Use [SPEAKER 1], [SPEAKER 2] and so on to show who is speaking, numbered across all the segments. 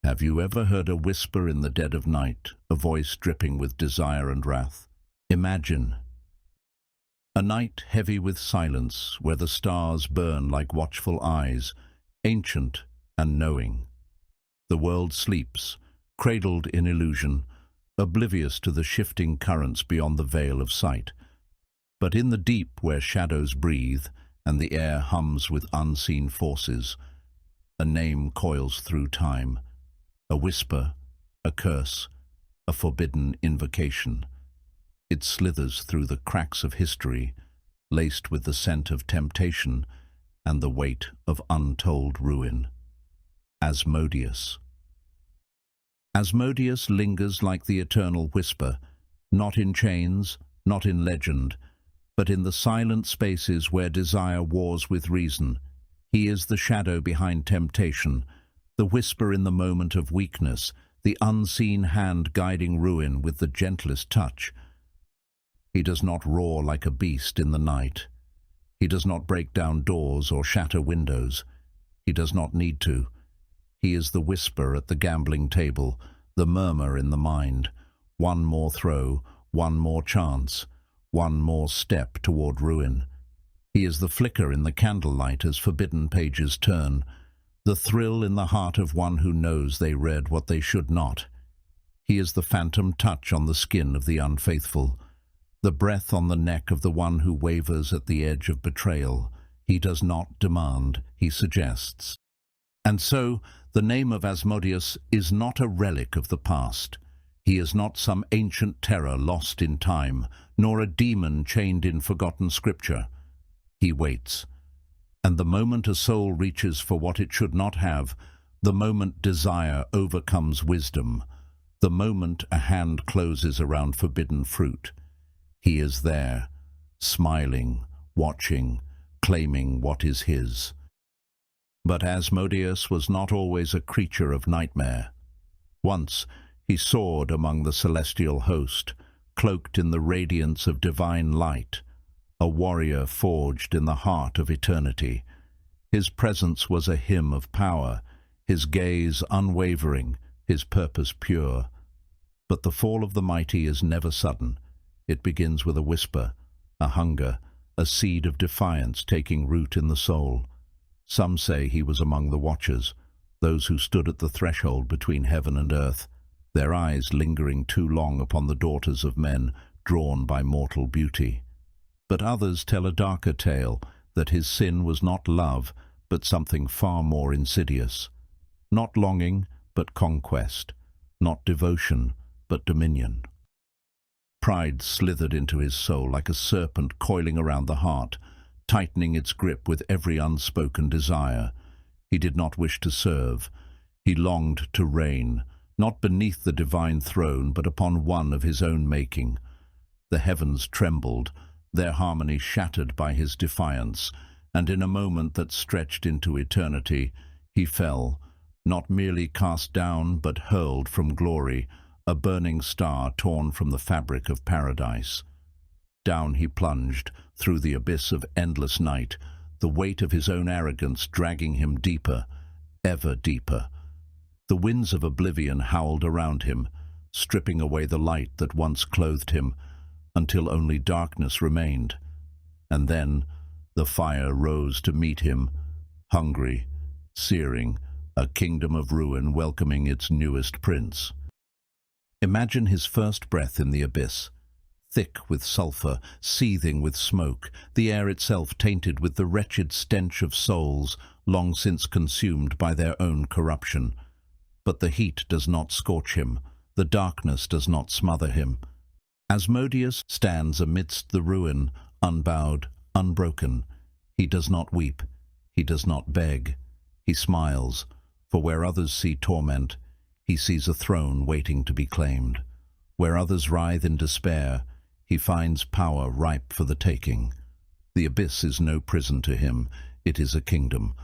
[SPEAKER 1] Have you ever heard a whisper in the dead of night, a voice dripping with desire and wrath? Imagine a night heavy with silence, where the stars burn like watchful eyes, ancient and knowing. The world sleeps, cradled in illusion, oblivious to the shifting currents beyond the veil of sight. But in the deep where shadows breathe and the air hums with unseen forces, a name coils through time, a whisper, a curse, a forbidden invocation. It slithers through the cracks of history, laced with the scent of temptation and the weight of untold ruin. Asmodeus. Asmodeus lingers like the eternal whisper, not in chains, not in legend, but in the silent spaces where desire wars with reason. He is the shadow behind temptation, the whisper in the moment of weakness, the unseen hand guiding ruin with the gentlest touch. He does not roar like a beast in the night. He does not break down doors or shatter windows. He does not need to. He is the whisper at the gambling table, the murmur in the mind. One more throw, one more chance, one more step toward ruin. He is the flicker in the candlelight as forbidden pages turn, the thrill in the heart of one who knows they read what they should not. He is the phantom touch on the skin of the unfaithful, the breath on the neck of the one who wavers at the edge of betrayal. He does not demand, he suggests. And so, the name of Asmodeus is not a relic of the past. He is not some ancient terror lost in time, nor a demon chained in forgotten scripture. He waits. And the moment a soul reaches for what it should not have, the moment desire overcomes wisdom, the moment a hand closes around forbidden fruit, he is there, smiling, watching, claiming what is his. But Asmodeus was not always a creature of nightmare. Once he soared among the celestial host, cloaked in the radiance of divine light, a warrior forged in the heart of eternity. His presence was a hymn of power, his gaze unwavering, his purpose pure. But the fall of the mighty is never sudden. It begins with a whisper, a hunger, a seed of defiance taking root in the soul. Some say he was among the watchers, those who stood at the threshold between heaven and earth, their eyes lingering too long upon the daughters of men drawn by mortal beauty. But others tell a darker tale, that his sin was not love, but something far more insidious. Not longing, but conquest. Not devotion, but dominion. Pride slithered into his soul like a serpent coiling around the heart, tightening its grip with every unspoken desire. He did not wish to serve. He longed to reign, not beneath the divine throne, but upon one of his own making. The heavens trembled, their harmony shattered by his defiance, and in a moment that stretched into eternity, he fell, not merely cast down, but hurled from glory, a burning star torn from the fabric of paradise. Down he plunged, through the abyss of endless night, the weight of his own arrogance dragging him deeper, ever deeper. The winds of oblivion howled around him, stripping away the light that once clothed him, until only darkness remained. And then the fire rose to meet him, hungry, searing, a kingdom of ruin welcoming its newest prince. Imagine his first breath in the abyss, thick with sulphur, seething with smoke, the air itself tainted with the wretched stench of souls long since consumed by their own corruption. But the heat does not scorch him, the darkness does not smother him. Asmodeus stands amidst the ruin, unbowed, unbroken. He does not weep, he does not beg, he smiles, for where others see torment, he sees a throne waiting to be claimed. Where others writhe in despair, he finds power ripe for the taking. The abyss is no prison to him, it is a kingdom,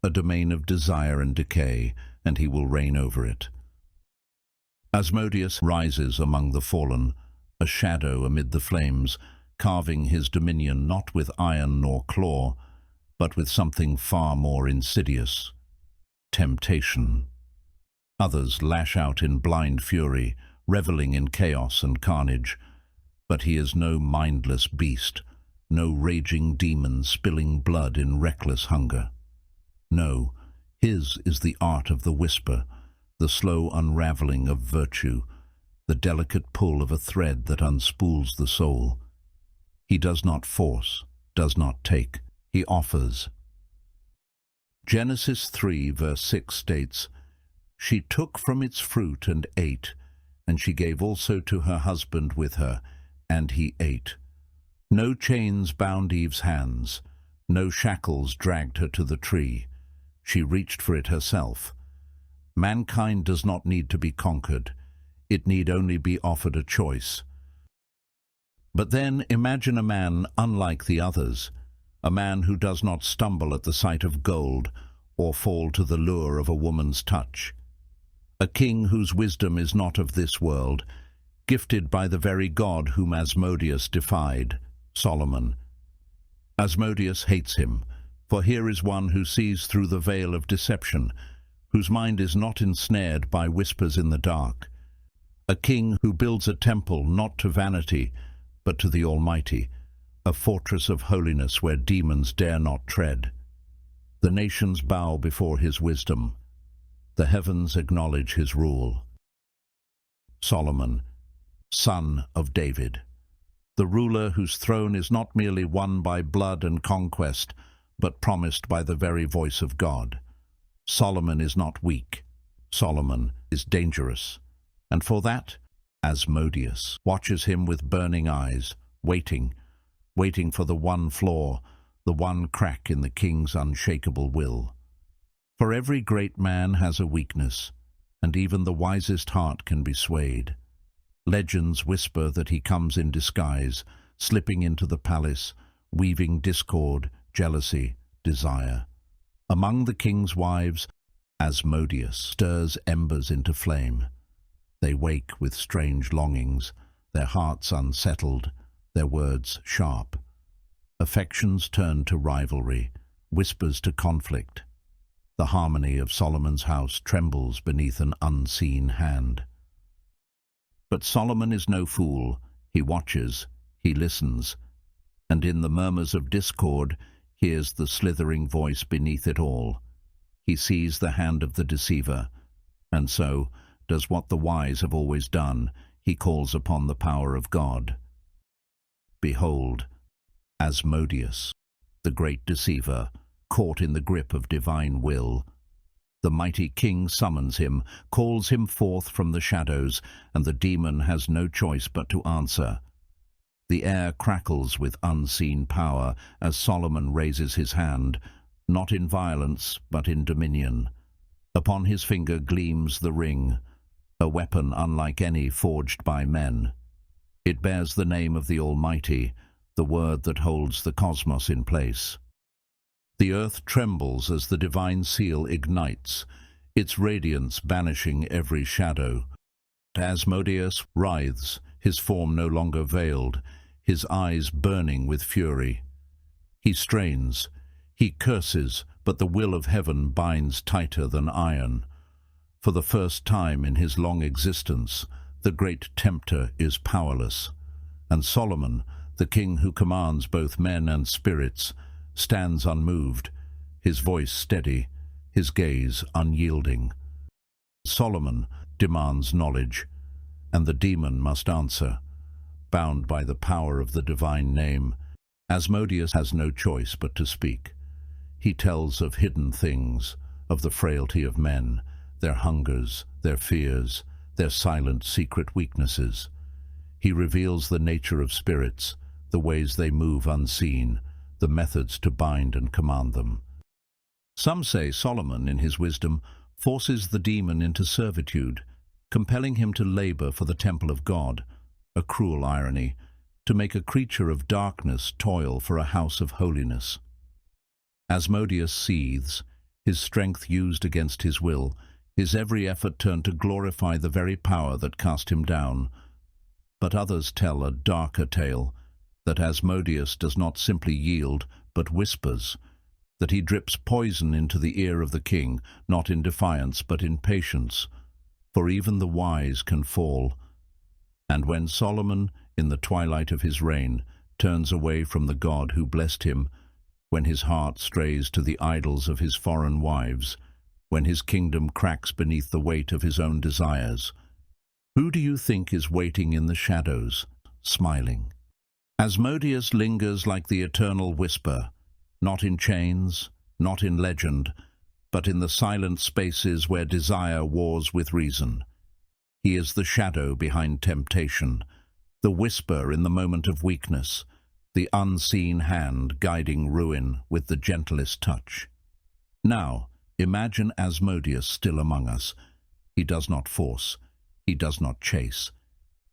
[SPEAKER 1] a domain of desire and decay, and he will reign over it. Asmodeus rises among the fallen, a shadow amid the flames, carving his dominion not with iron nor claw, but with something far more insidious: temptation. Others lash out in blind fury, reveling in chaos and carnage. But he is no mindless beast, no raging demon spilling blood in reckless hunger. No, his is the art of the whisper, the slow unraveling of virtue, the delicate pull of a thread that unspools the soul. He does not force, does not take, he offers. Genesis 3 verse 6 states, "She took from its fruit and ate, and she gave also to her husband with her, and he ate." No chains bound Eve's hands, no shackles dragged her to the tree. She reached for it herself. Mankind does not need to be conquered. It need only be offered a choice. But then imagine a man unlike the others, a man who does not stumble at the sight of gold or fall to the lure of a woman's touch. A king whose wisdom is not of this world, gifted by the very God whom Asmodeus defied, Solomon. Asmodeus hates him, for here is one who sees through the veil of deception, whose mind is not ensnared by whispers in the dark. A king who builds a temple not to vanity, but to the Almighty, a fortress of holiness where demons dare not tread. The nations bow before his wisdom. The heavens acknowledge his rule. Solomon, son of David, the ruler whose throne is not merely won by blood and conquest, but promised by the very voice of God. Solomon is not weak. Solomon is dangerous. And for that, Asmodeus watches him with burning eyes, waiting for the one flaw, the one crack in the king's unshakable will. For every great man has a weakness, and even the wisest heart can be swayed. Legends whisper that he comes in disguise, slipping into the palace, weaving discord, jealousy, desire. Among the king's wives, Asmodeus stirs embers into flame. They wake with strange longings, their hearts unsettled, their words sharp. Affections turn to rivalry, whispers to conflict. The harmony of Solomon's house trembles beneath an unseen hand. But Solomon is no fool. He watches, he listens, and in the murmurs of discord hears the slithering voice beneath it all. He sees the hand of the deceiver, and so does what the wise have always done. He calls upon the power of God. Behold, Asmodeus, the great deceiver, caught in the grip of divine will. The mighty king summons him, calls him forth from the shadows, and the demon has no choice but to answer. The air crackles with unseen power as Solomon raises his hand, not in violence but in dominion. Upon his finger gleams the ring, a weapon unlike any forged by men. It bears the name of the Almighty, the word that holds the cosmos in place. The earth trembles as the divine seal ignites, its radiance banishing every shadow. Asmodeus writhes, his form no longer veiled, his eyes burning with fury. He strains, he curses, but the will of heaven binds tighter than iron. For the first time in his long existence, the great tempter is powerless, and Solomon, the king who commands both men and spirits, stands unmoved, his voice steady, his gaze unyielding. Solomon demands knowledge, and the demon must answer. Bound by the power of the divine name, Asmodeus has no choice but to speak. He tells of hidden things, of the frailty of men, their hungers, their fears, their silent secret weaknesses. He reveals the nature of spirits, the ways they move unseen, the methods to bind and command them. Some say Solomon, in his wisdom, forces the demon into servitude, compelling him to labor for the temple of God, a cruel irony, to make a creature of darkness toil for a house of holiness. Asmodeus seethes, his strength used against his will, his every effort turned to glorify the very power that cast him down. But others tell a darker tale, that Asmodeus does not simply yield, but whispers, that he drips poison into the ear of the king, not in defiance, but in patience, for even the wise can fall. And when Solomon, in the twilight of his reign, turns away from the God who blessed him, when his heart strays to the idols of his foreign wives, when his kingdom cracks beneath the weight of his own desires, who do you think is waiting in the shadows, smiling? Asmodeus lingers like the eternal whisper, not in chains, not in legend, but in the silent spaces where desire wars with reason. He is the shadow behind temptation, the whisper in the moment of weakness, the unseen hand guiding ruin with the gentlest touch. Now, imagine Asmodeus still among us. He does not force, he does not chase.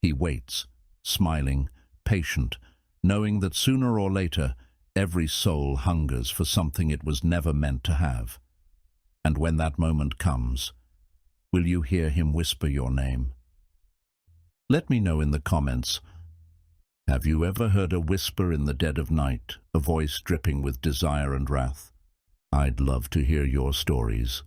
[SPEAKER 1] He waits, smiling, patient, knowing that sooner or later every soul hungers for something it was never meant to have. And when that moment comes, will you hear him whisper your name? Let me know in the comments. Have you ever heard a whisper in the dead of night, a voice dripping with desire and wrath? I'd love to hear your stories.